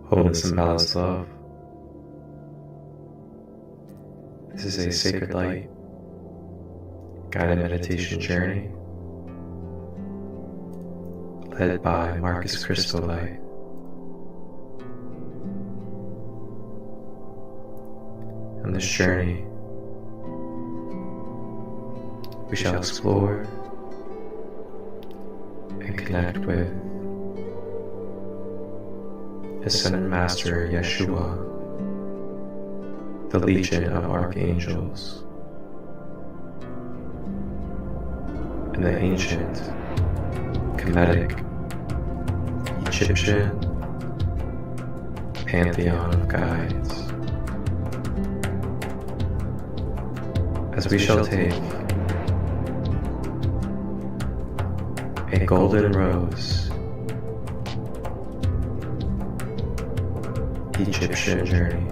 wholeness and balanced love. This is a sacred light guided meditation journey led by Marcus Crystal Light. On this journey, we shall explore and connect with Ascended Master Yeshua, the Legion of Archangels, and the ancient Kemetic Egyptian pantheon of guides, as we shall take a golden rose Egyptian journey.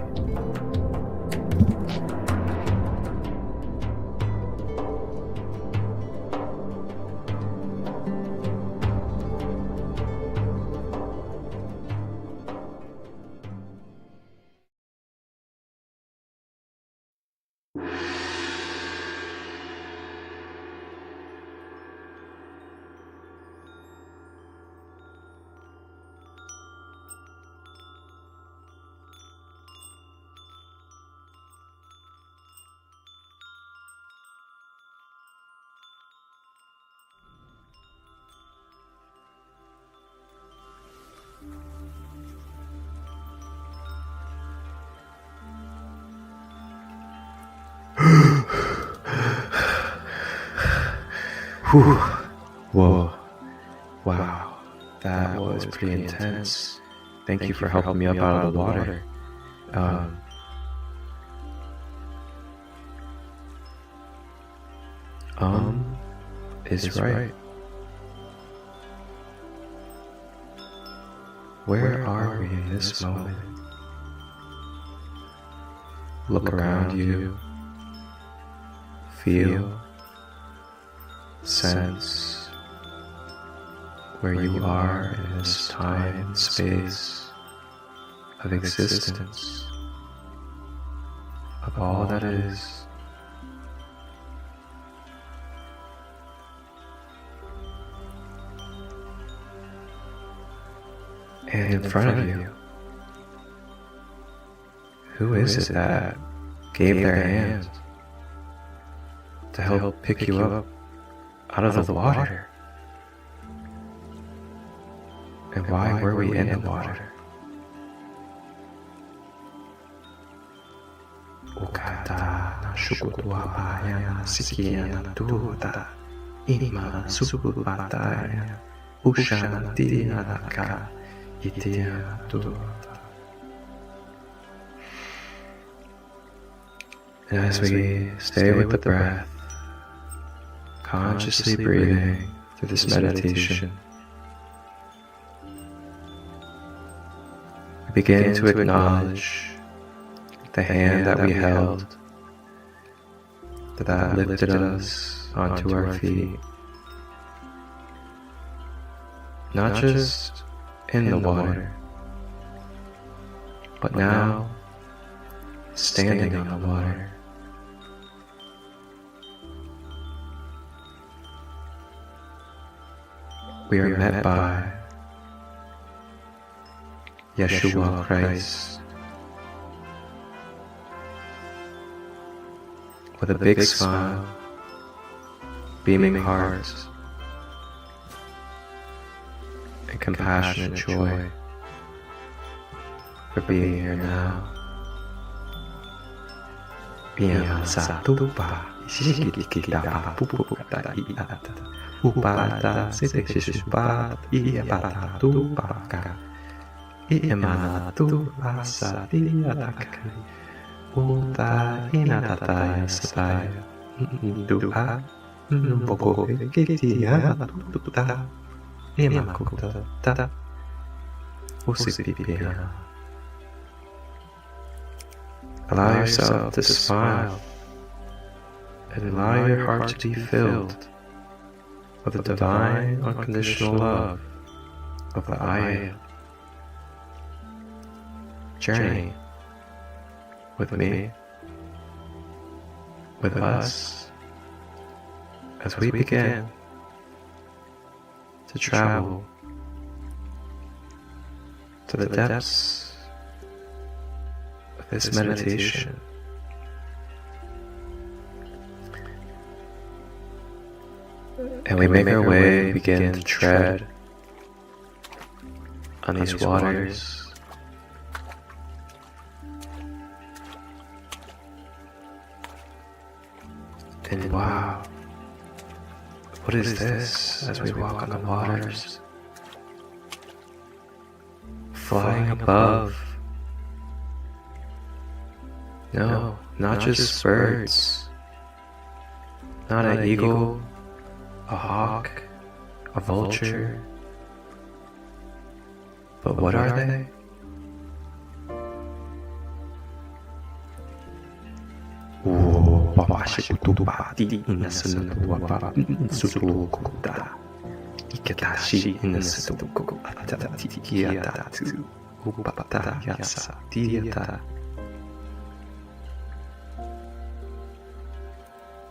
Whew. Whoa. Wow. That was pretty intense. Thank you for helping me up out of the water. Is right. Where are we in this moment? Look around you. Feel, sense where you are in this time and space of existence, of all that is. And in front of you, who is it that gave their hand to help pick you up out of the water? And why were we in the water? Ukata na shukutua baya sikia na tuta ima subutaya ushana tina naka itia tuta. And as we stay with the breath, consciously breathing through this meditation, we begin to acknowledge the hand that we held that lifted us onto our feet, not just in the water, but now standing on the water. We are met by Yeshua Christ with a big smile, beaming heart, and compassionate joy for being here now. Upada siteshubat iapata tu baka iemana tu asa diatakai uta inataya sataya duha boko kitia tuta iemakuta tata usipipia. Allow yourself to smile and allow your heart to be filled of the divine, unconditional love of the I Am, journey with me, with us, as we begin to travel to the depths of this meditation. And we make our way, begin to tread on these waters. And wow, what is this as we walk on the waters? Flying above. No, not just birds. Not an eagle, a hawk, a vulture. But what are they?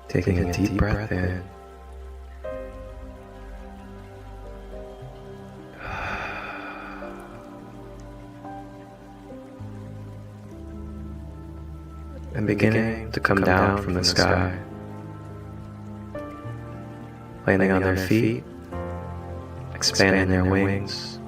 Taking a deep breath in. And beginning to come down from the sky, landing on their feet, expanding their wings.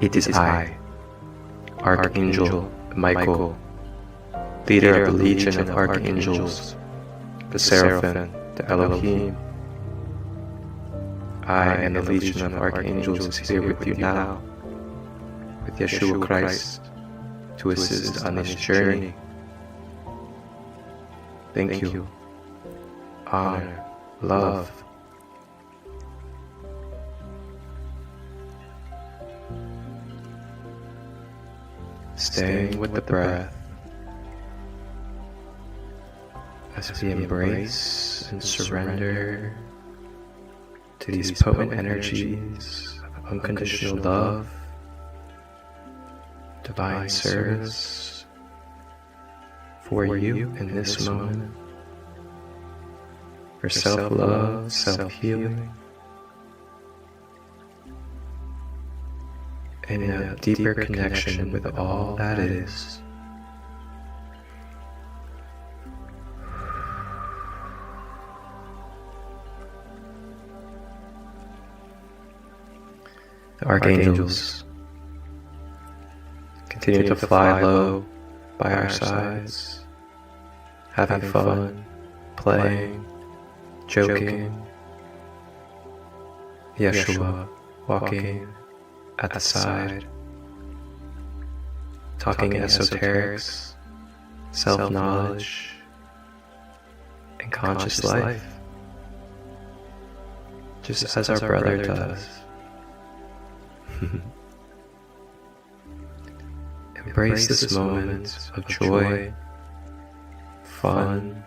It is I, Archangel Michael, leader of the Legion of Archangels, the Seraphim, the Elohim. I and the Legion of Archangels is here with you now, with Yeshua Christ, to assist on this journey. Thank you. Honor, love. Staying with the breath as we embrace and surrender to these potent energies of unconditional love, divine service for you in this moment, for self-love, self-healing, and a deeper connection with all that is. The Archangels continue to fly low by our sides, having fun, playing, joking. Yeshua walking at the side, talking esoterics, self-knowledge, and conscious life, just as our brother does. Embrace this moment of joy, fun,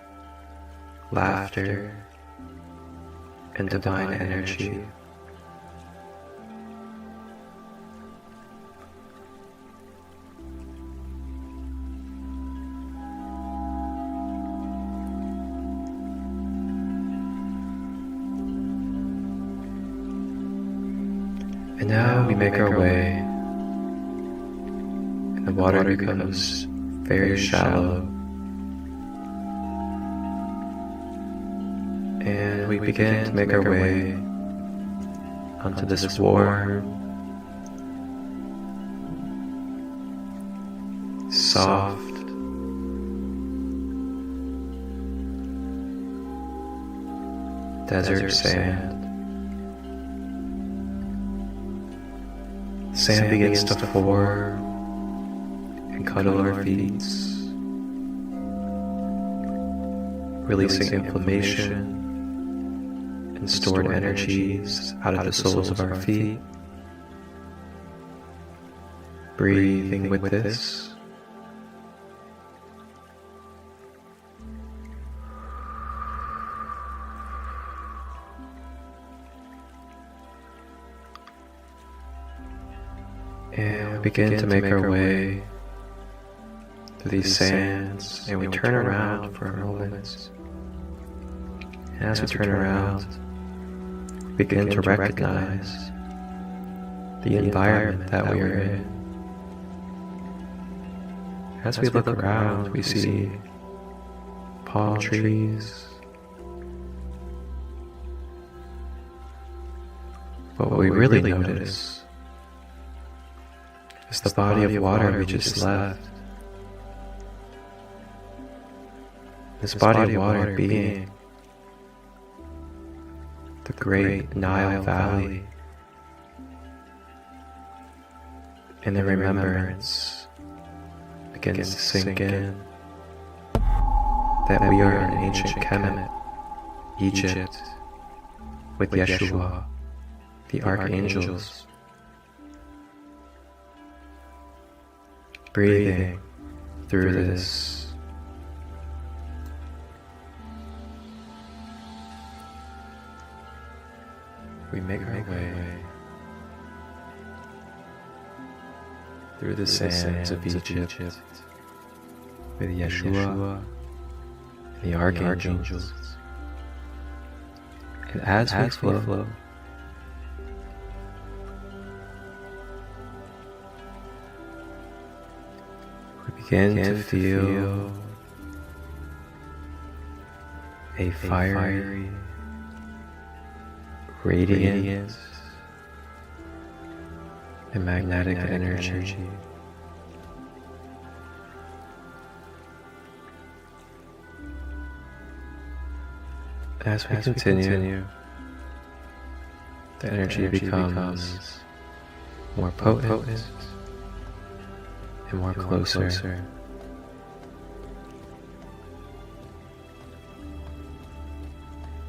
laughter, and divine energy. And now we make our way, and the water becomes very shallow, and we begin to make our way onto this warm, soft, desert sand. Sand begins to form and cuddle our feet, releasing inflammation and stored energies out of the soles of our feet. Breathing with this. And we begin to make our way through these sands, and we turn around for a moment. And as we turn around, we begin to recognize the environment that we are in. As we look around, we see palm trees. But what we really notice is the body of water we just left. This body of water being the great Nile Valley, and the remembrance begins to sink in that we are in ancient Kemet, Egypt, with Yeshua, the Archangels, breathing through this. We make our way through the sands of Egypt with Yeshua and the Archangels. And as we flow, we begin to feel a fiery, radiant and magnetic energy. As we continue, the energy becomes more potent and more closer.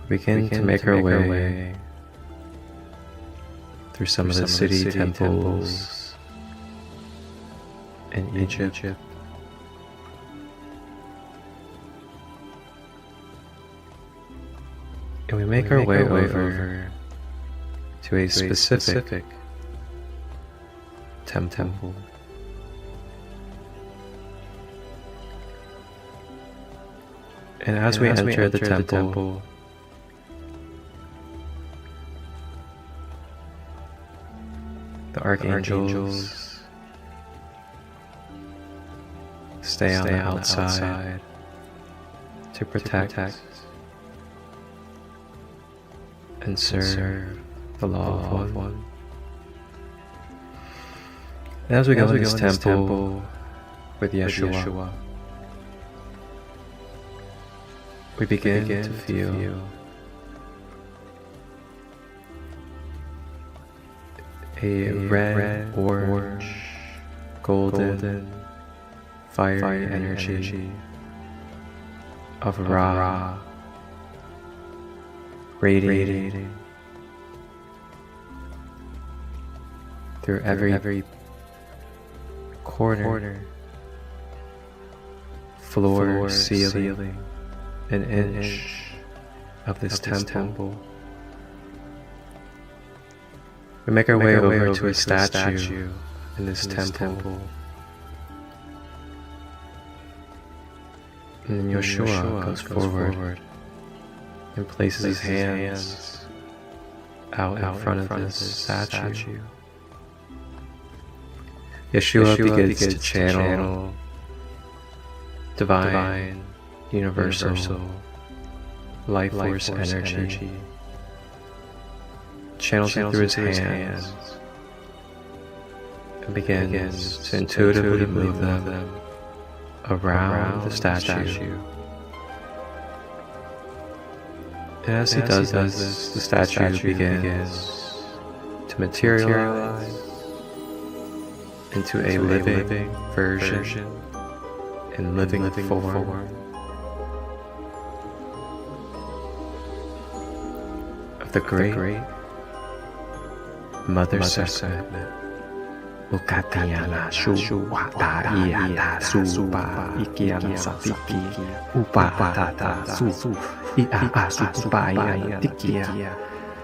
We begin to make our way through some of the city temples in Egypt. And we make our way over to a specific temple. And as we enter the temple, the Archangels stay on the outside to protect and serve the loved one. And as we go into this temple with Yeshua, we begin to feel a red, orange, golden, fiery energy of Ra radiating through every corner, floor, ceiling, an inch of this temple. We make our way over to a statue in this temple. And then Yeshua goes forward and places his hands out in front of this statue. Yeshua begins to channel divine, universal, life force energy. Channels it through his hands and begins to intuitively move them around the statue. And as he does this, the statue begins to materialize into a living version in living form of the great Mother Serpent. Ukatayana Shuwata Iata Suba Ikiana Satiki Upatata Su Ia Supaya Tikia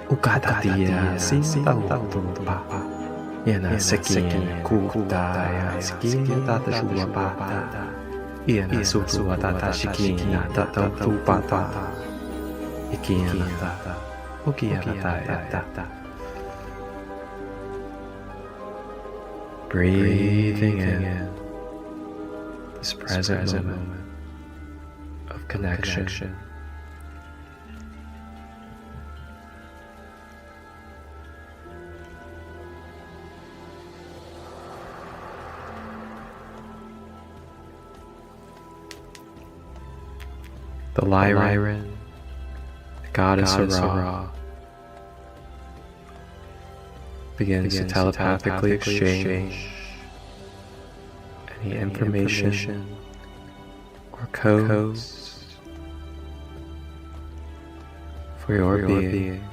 Ukatatia Sinta Papa Iana Sekin Kutaya Skin Tata Shuapata Iana Sutuatata Shikina Tata Tupata Ikiana Tata Ukiana. Breathing in this present moment of connection. The Lyran, the goddess of Ra, begins to telepathically exchange any information or codes for your being.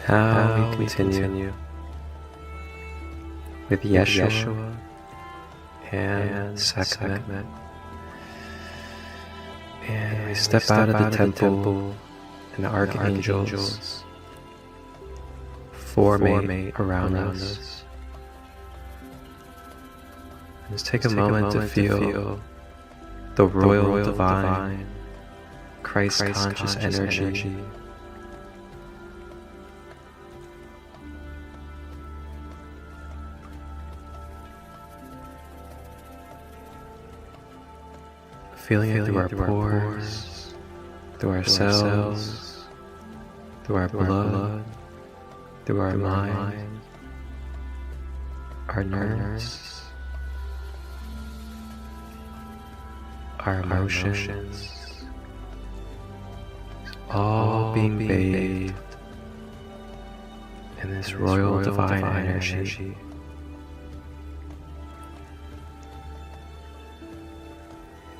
Now we continue with Yeshua and Kemet, and we step out of the temple, and the Archangels formate around us. Let's take a moment to feel the royal divine Christ conscious energy feeling it through our pores, through our cells, through our blood, through our mind, our nerves, our emotions, all being bathed in this royal divine energy.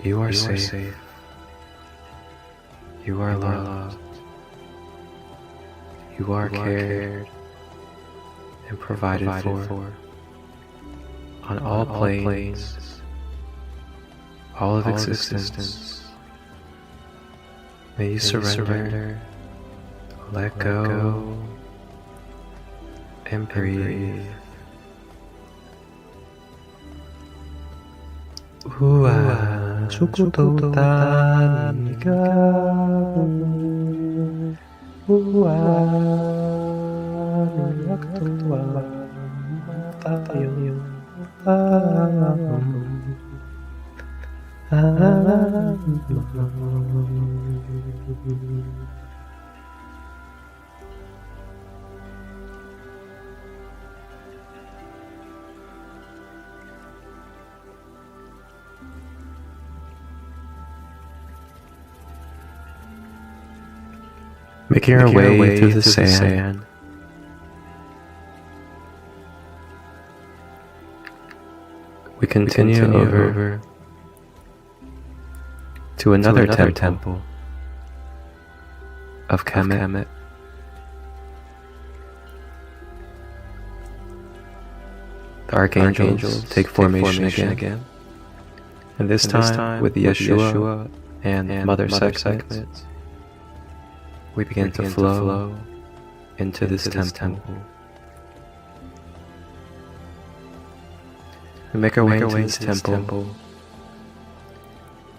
You are safe. You are loved. You are cared and provided for on all planes, all of existence. May you surrender, let go, and breathe. Sukututan ikaw waktuan tayo making our way through the sand. We continue over to another temple of Kemet. The Archangels take formation again, and this time with Yeshua and Mother Sekhmet. We begin to flow into this temple. We make our way into this temple,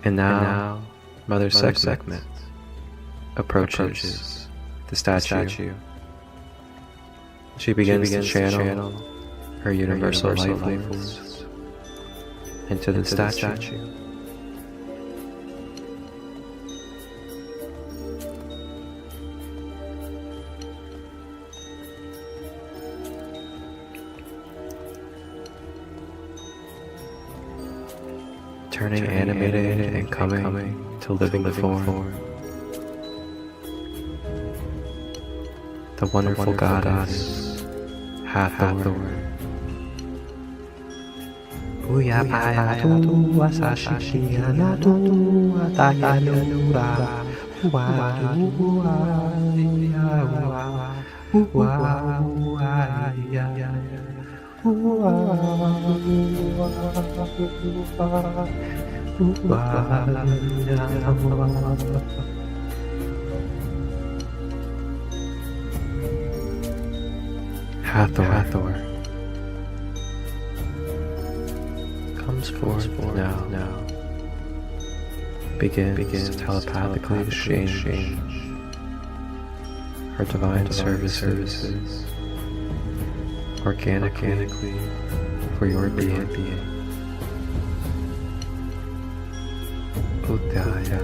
and now Mother Sekhmet approaches the statue. She begins to channel her universal life force into the statue. Turning animated and coming to living form. The wonderful goddess Hathor Uya paya tu asashi anatu ataya nura. Wa Hathor comes forth now. Begins to telepathically exchange her divine services organically for your being. Udaya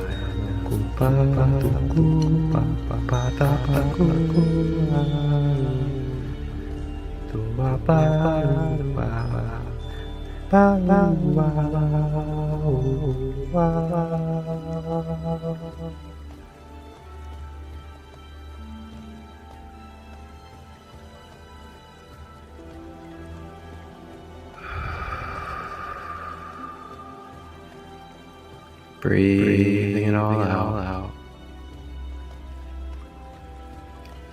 breathing it all out.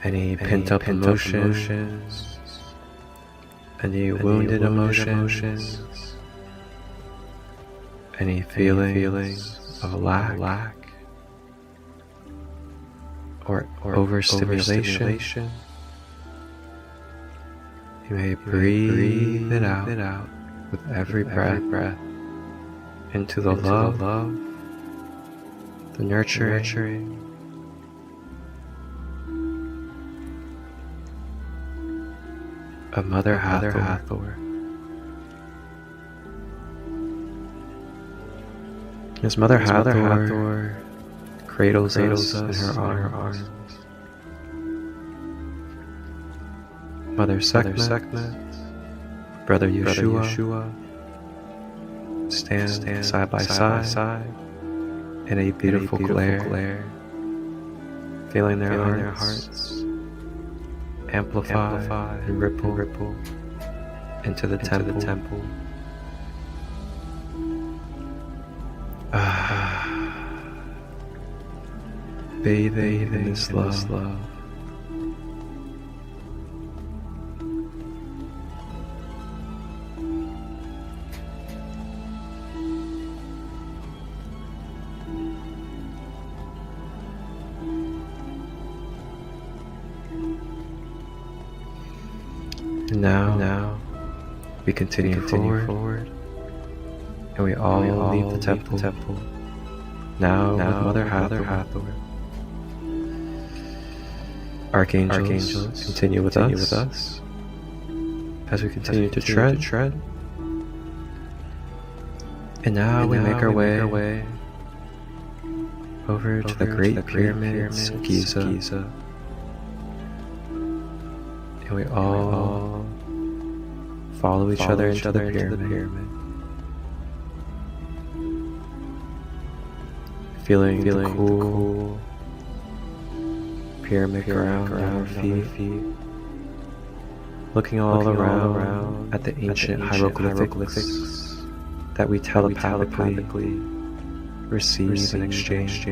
Any pent-up emotions, any wounded emotions, any feelings of lack or overstimulation. You may breathe it out with every breath into the love, the nurturing, of Mother Hathor. As Mother Hathor cradles us in her arms, Mother Sekhmet, Brother Yeshua stand side by side in a beautiful glare, feeling their hearts amplify and ripple into the temple. Bathing in this love. And now we continue forward, and we all leave the temple. Now with Mother Hathor. Archangels continue with us as we continue to tread. And now we make our way over to the Great Pyramids of Giza. And we all follow each other into the pyramid. Feeling the cool pyramid ground on our feet. Looking all around at the ancient hieroglyphics that we telepathically receive and exchange.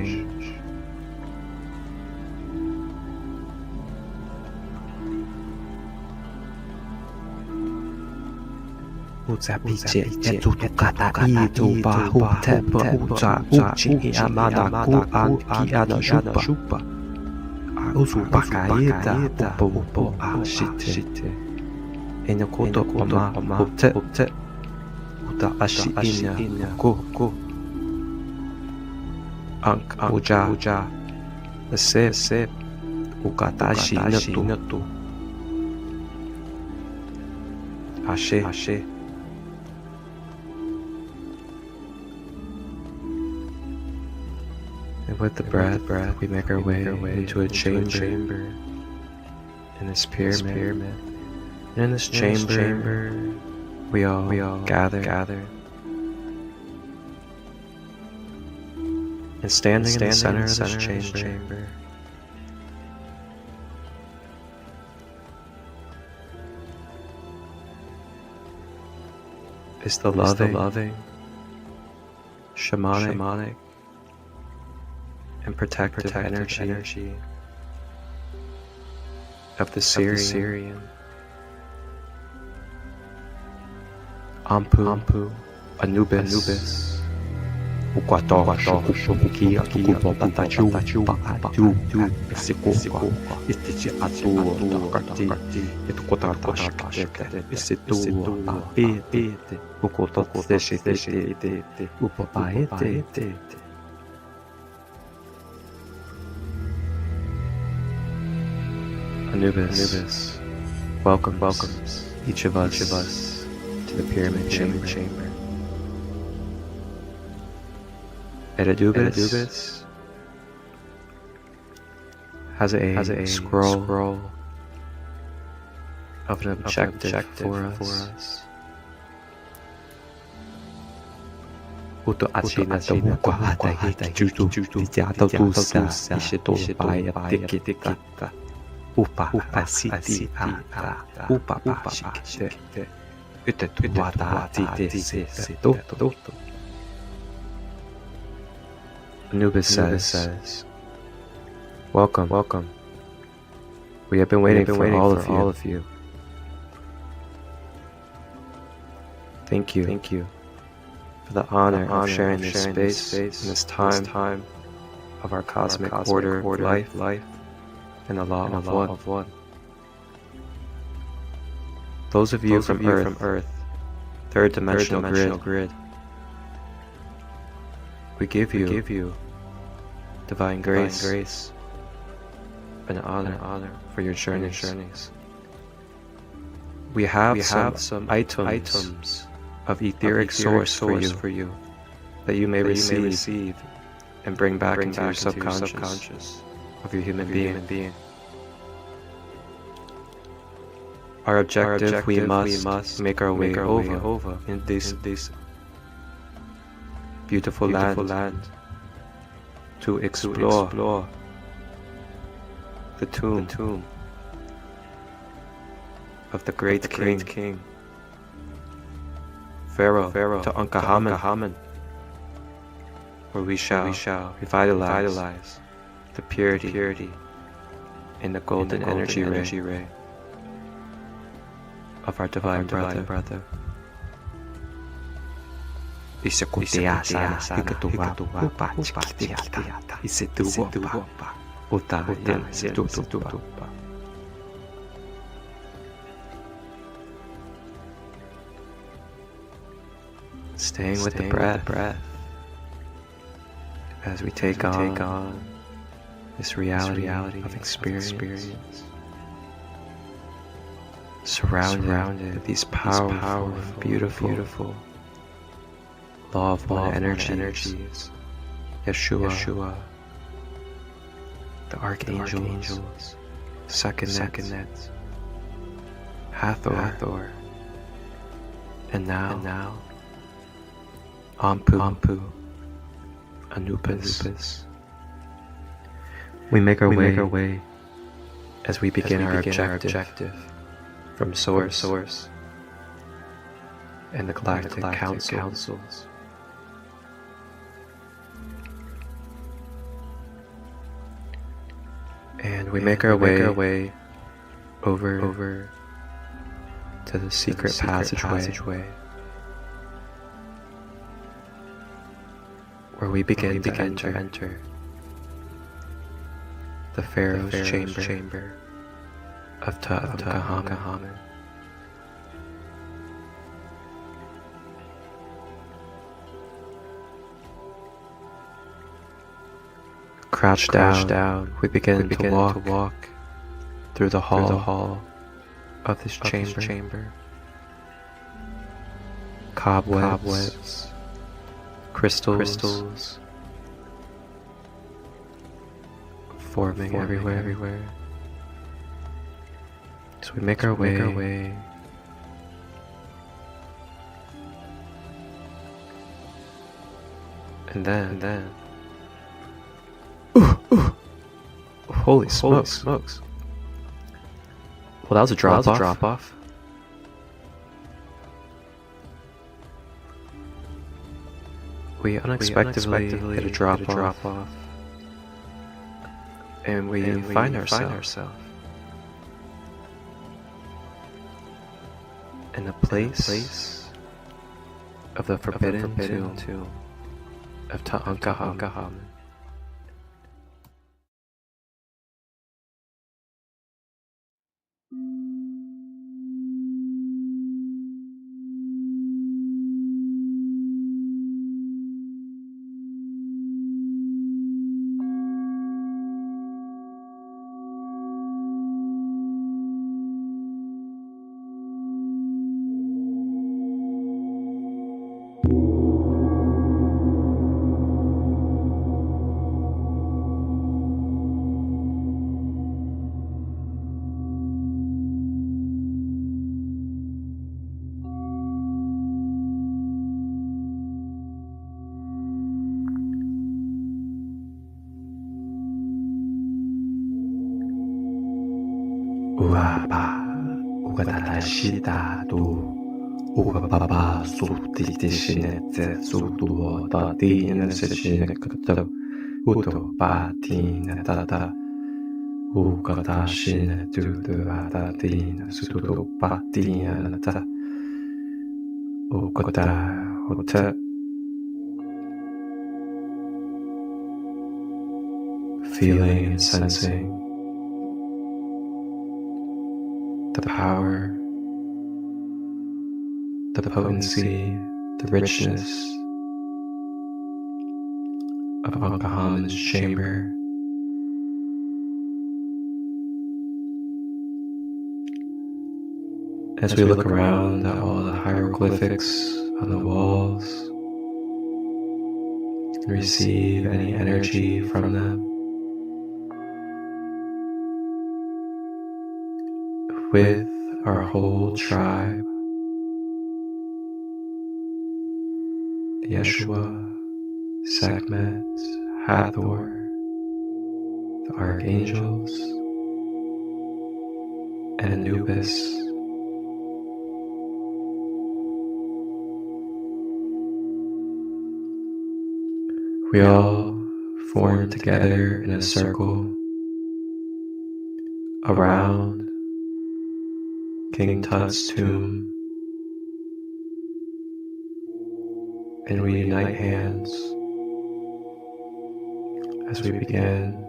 Ashe. And with the breath, we make our way into a chamber in this pyramid. And in this chamber, we all gather. And standing in the center of this chamber is the loving, shamanic, and protective energy of the Sirian, Ampu, Anubis, Anubis welcomes each of us to the pyramid chamber. Anubis has a scroll of an objective for us. Anubis says, Welcome. We have been waiting for all of you. Thank you for the honor of sharing this space in this time of our cosmic order, life, and the law of one. Those of you from Earth, third dimensional grid, we give you divine grace and honor for your journeys. We have some items of etheric source for you that you may receive and bring back into your subconscious of your human being. Our objective, we must make our way over in this beautiful land to explore the tomb of the great king Pharaoh to Ankahamen, where we shall revitalize the purity and the golden energy ray of our divine brother. Staying with the breath as we take on this reality of experience, surrounded with these powerful, beautiful law of one energies, Yeshua, the Archangels, Second, Hathor, and now Ampu, Anubis. We make our way as we begin our objective from Source and the Galactic Councils. And we make our way over to the secret passageway where we begin to enter the Pharaoh's chamber of Tutankhamun. Crouched down, we begin to walk through the hall of this chamber. Cobwebs, crystals forming everywhere. So we make our way and then holy smokes. Well, that was a drop off. we unexpectedly get a drop off, and we find ourselves in the place of the forbidden tomb of Tutankhamun. Uapa, ugadashida du, ugababa sutitishine sutu tatin sishine kata, uto patin tata, ugadashine tutu atatin sutu patin tata, ugada hote. Feeling and sensing the power, the potency, the richness of Ankhamun's chamber. As we look around at all the hieroglyphics on the walls and receive any energy from them, with our whole tribe, the Yeshua, Kemet, Hathor, the Archangels, and Anubis. We all form together in a circle around King Tut's tomb, and we unite hands as we begin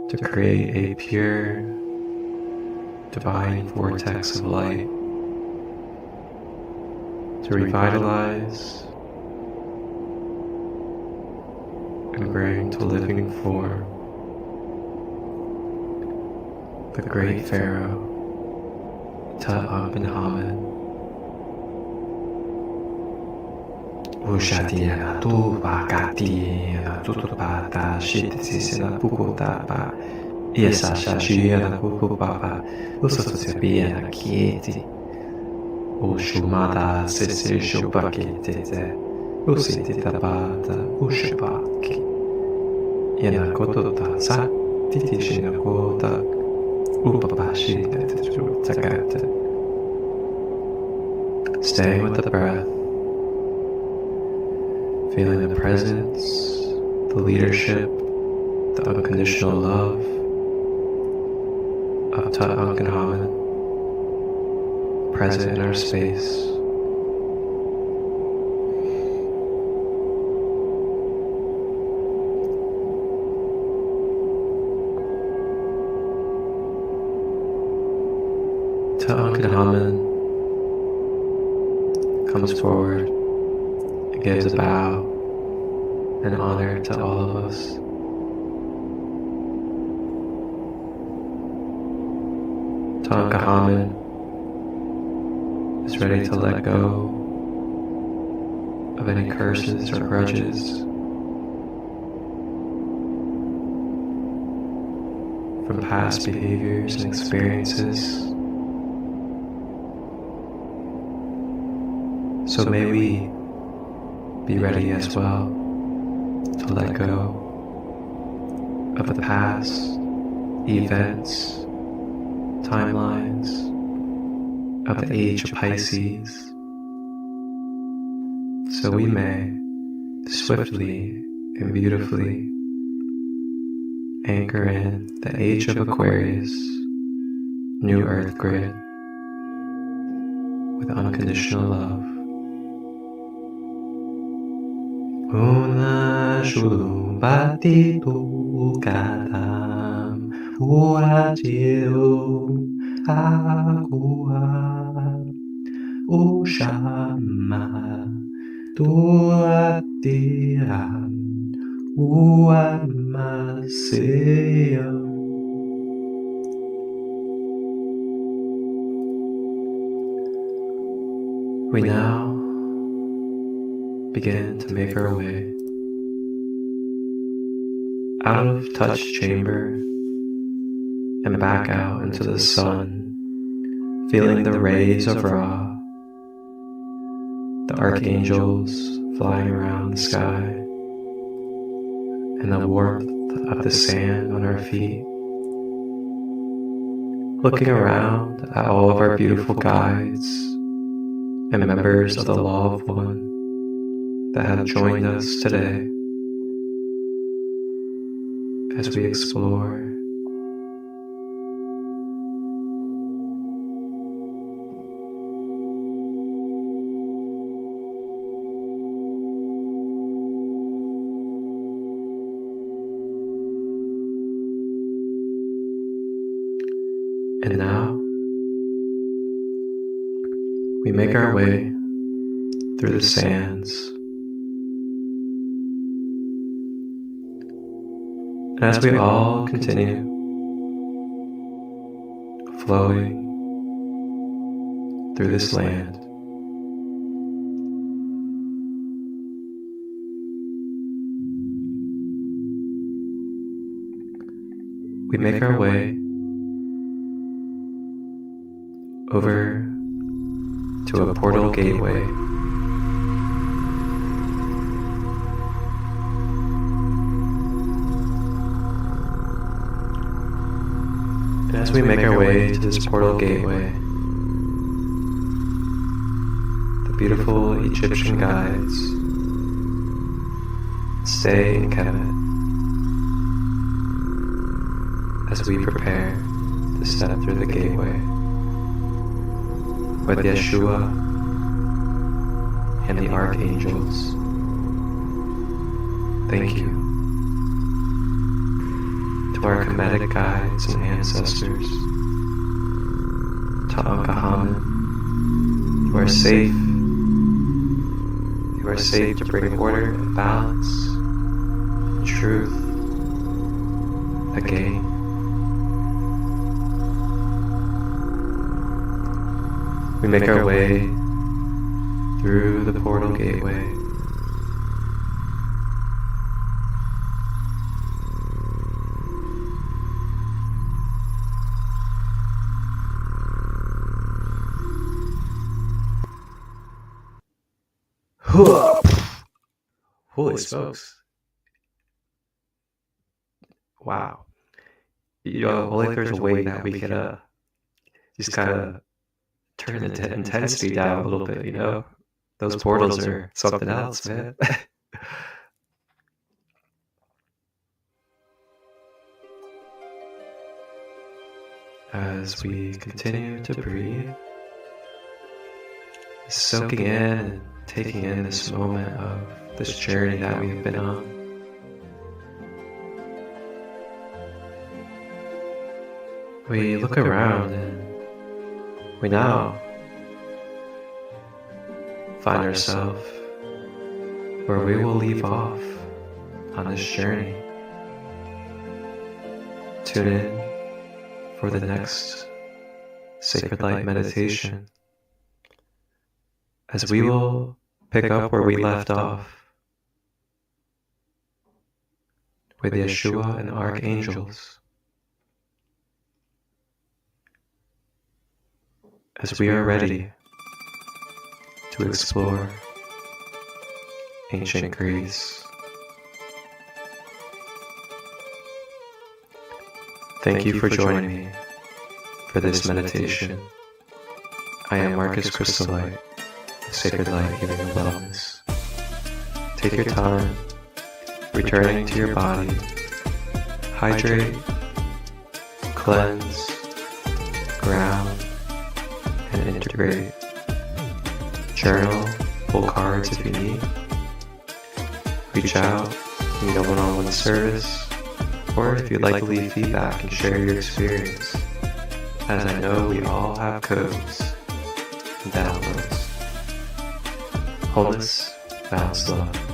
to create a pure, divine vortex of light to revitalize and bring to living form the great Pharaoh Tutankhamun. Ushatina tu vakatina tutupata shitisina pukutapa Yesa shashiana pukupapa Usatusipiana kieti Ushumata sisi shupakitite Usititapata ushupaki Yanakotota sa titishinakota Staying with the breath, feeling the presence, the leadership, the unconditional love of Tutankhamun present in our space. Tutankhamun comes forward and gives a bow and honor to all of us. Tutankhamun is ready to let go of any curses or grudges from past behaviors and experiences. So may we be ready as well to let go of the past events, timelines of the age of Pisces, so we may swiftly and beautifully anchor in the age of Aquarius, new Earth grid, with unconditional love. Una shubatitu kadam uajiu akua ushama tuatiram uamaseo. We now begin to make our way out of touch chamber and back out into the sun, feeling the rays of Ra, the archangels flying around the sky, and the warmth of the sand on our feet. Looking around at all of our beautiful guides and members of the Law of One that have joined us today as we explore and now we make our way through the sands. And as we all continue flowing through this land, we make our way over to a portal gateway. And as we make our way to this portal gateway, the beautiful Egyptian guides stay in Kemet as we prepare to step through the gateway with Yeshua and the Archangels. Thank you to our kemetic guides and ancestors, to Uncle, you are safe. You are safe to bring order and balance, truth, again. We make our way through the portal gateway. Holy smokes. Wow. Well, like there's a way that we could just kind of turn the intensity down a little bit, you know? Those portals are something else, man. As we continue to breathe, soaking in and taking in this moment of this journey that we've been on. We look around and we now find ourselves where we will leave off on this journey. Tune in for the next Sacred Light meditation, as we will pick up where we left off with Yeshua and Archangels, as we are ready to explore ancient Greece. Thank you for joining me for this meditation. I am Marcus Crystallite, Sacred Light Healing and Wellness. take your time, returning to your body. Hydrate, cleanse, ground, and integrate. Journal, pull cards if you need. Reach out, need a one-on-one service, or if you'd like to leave feedback and share your experience, as I know we all have codes and downloads. Wholeness, balanced love.